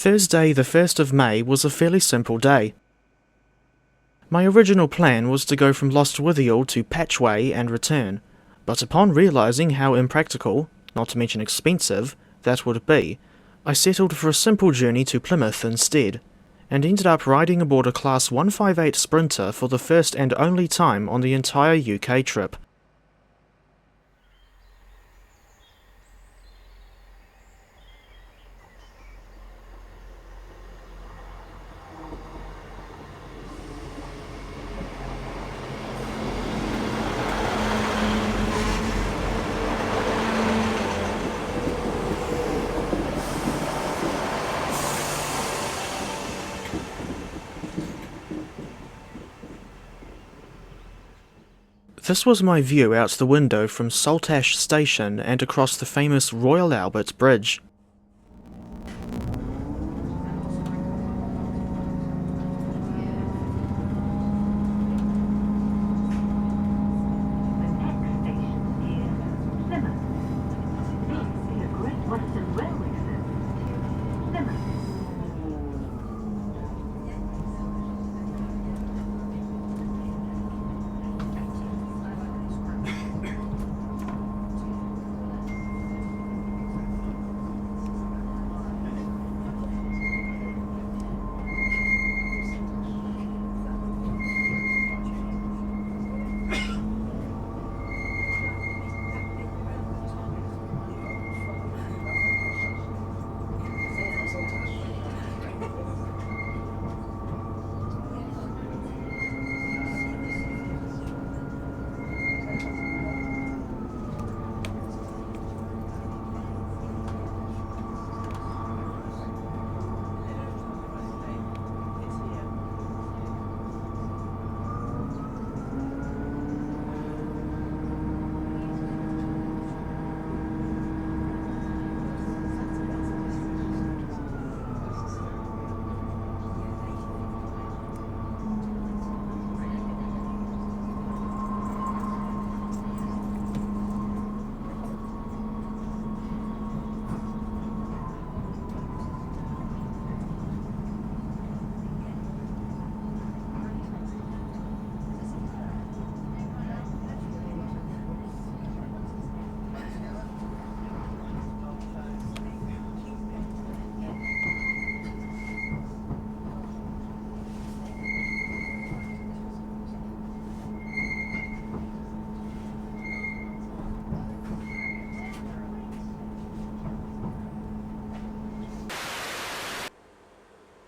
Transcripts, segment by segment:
Thursday the 1st of May was a fairly simple day. My original plan was to go from Lostwithiel to Parkway and return, but upon realising how impractical, not to mention expensive, that would be, I settled for a simple journey to Plymouth instead, and ended up riding aboard a Class 158 Sprinter for the first and only time on the entire UK trip. This was my view out the window from Saltash Station and across the famous Royal Albert Bridge.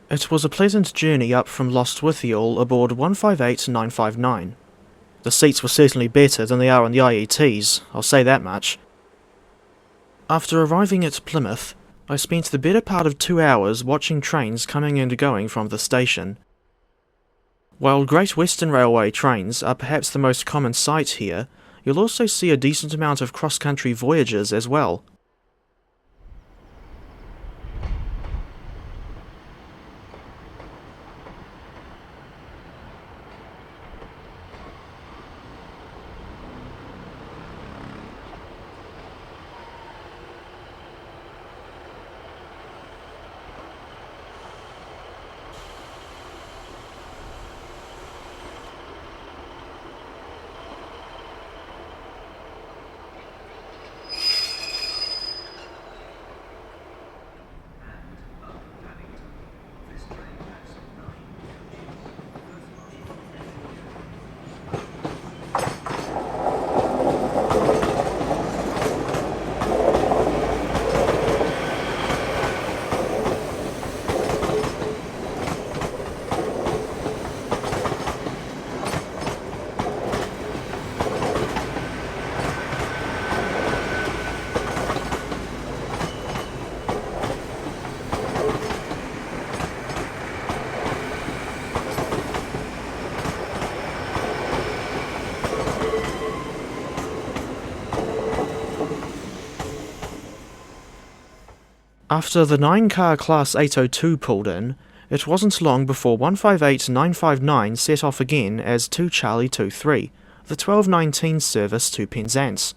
It was a pleasant journey up from Lostwithiel aboard 158-959. The seats were certainly better than they are on the IETs, I'll say that much. After arriving at Plymouth, I spent the better part of 2 hours watching trains coming and going from the station. While Great Western Railway trains are perhaps the most common sight here, you'll also see a decent amount of cross-country voyages as well. After the 9-car Class 802 pulled in, it wasn't long before 158-959 set off again as 2 Charlie 23, the 1219 service to Penzance.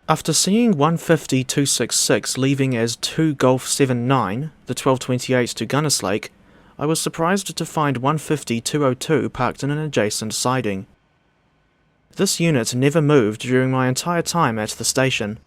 After seeing 150-266 leaving as 2 Golf 79, the 1228 to Gunnerslake, I was surprised to find 150-202 parked in an adjacent siding. This unit never moved during my entire time at the station.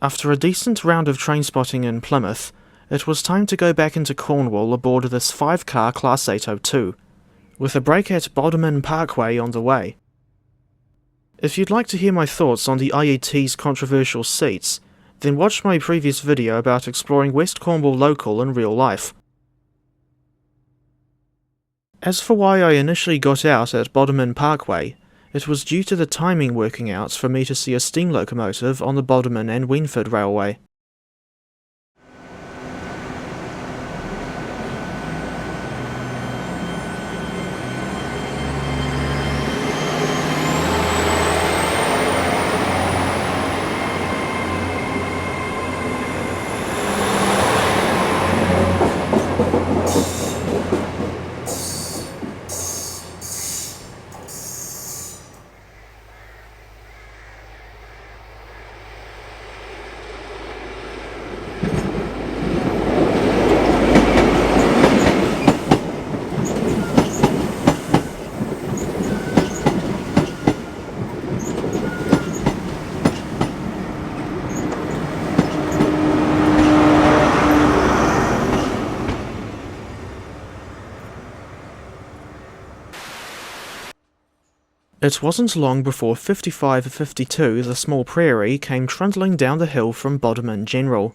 After a decent round of train spotting in Plymouth, it was time to go back into Cornwall aboard this 5-car Class 802, with a break at Bodmin Parkway on the way. If you'd like to hear my thoughts on the IET's controversial seats, then watch my previous video about exploring West Cornwall local in real life. As for why I initially got out at Bodmin Parkway, it was due to the timing working out for me to see a steam locomotive on the Bodmin and Wynford Railway. It wasn't long before 5552 the Small Prairie came trundling down the hill from Bodmin General.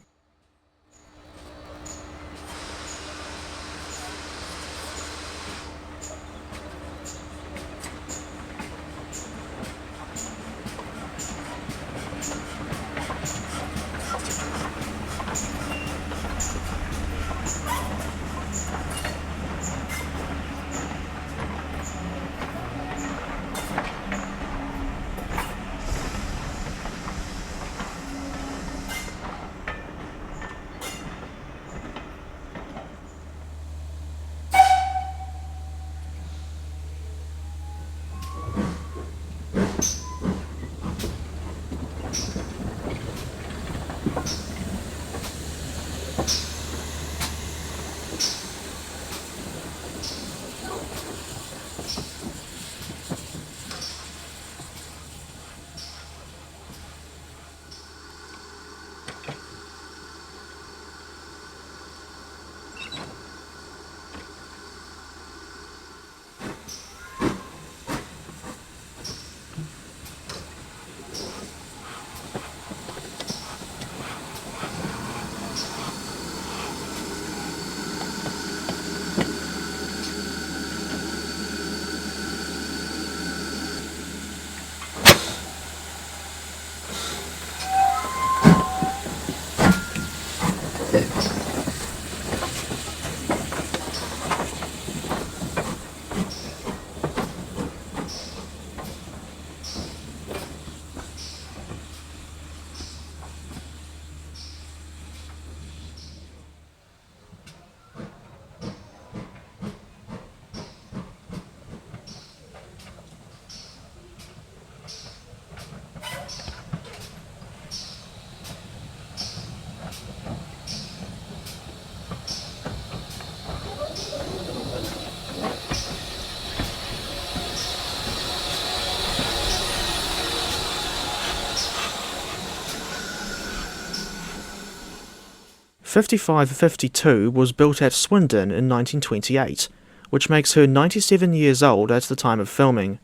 5552 was built at Swindon in 1928, which makes her 97 years old at the time of filming.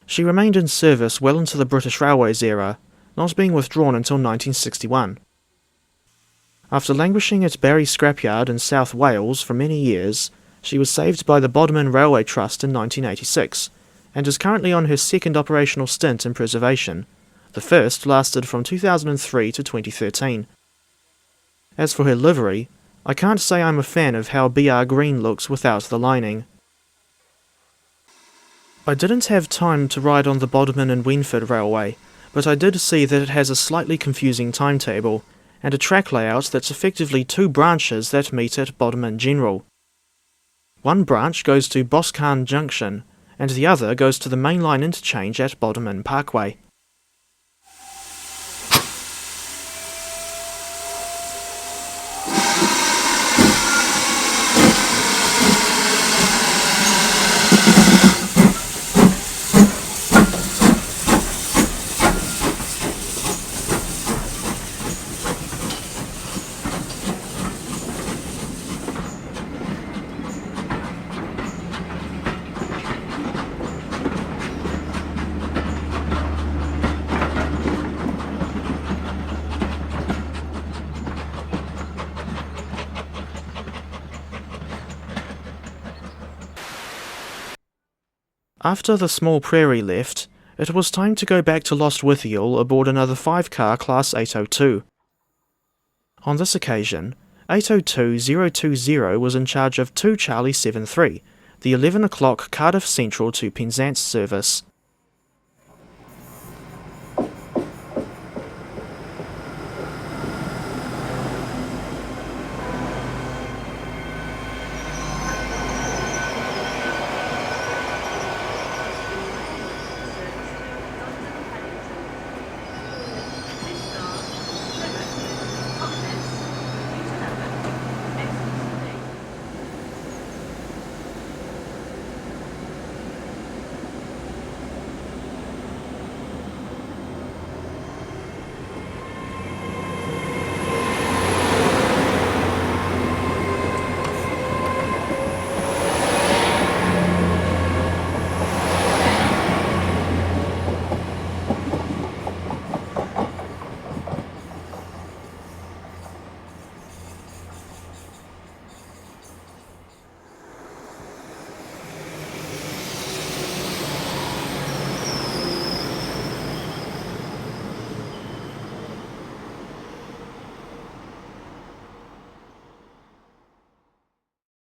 She remained in service well into the British Railways era, not being withdrawn until 1961. After languishing at Barry Scrapyard in South Wales for many years, she was saved by the Bodmin Railway Trust in 1986, and is currently on her second operational stint in preservation. The first lasted from 2003 to 2013. As for her livery, I can't say I'm a fan of how BR green looks without the lining. I didn't have time to ride on the Bodmin and Wynford Railway, but I did see that it has a slightly confusing timetable, and a track layout that's effectively two branches that meet at Bodmin General. One branch goes to Boscarn Junction, and the other goes to the mainline interchange at Bodmin Parkway. After the Small Prairie left, it was time to go back to Lostwithiel aboard another 5-car Class 802. On this occasion, 802020 was in charge of 2 Charlie 73, the 11 o'clock Cardiff Central to Penzance service.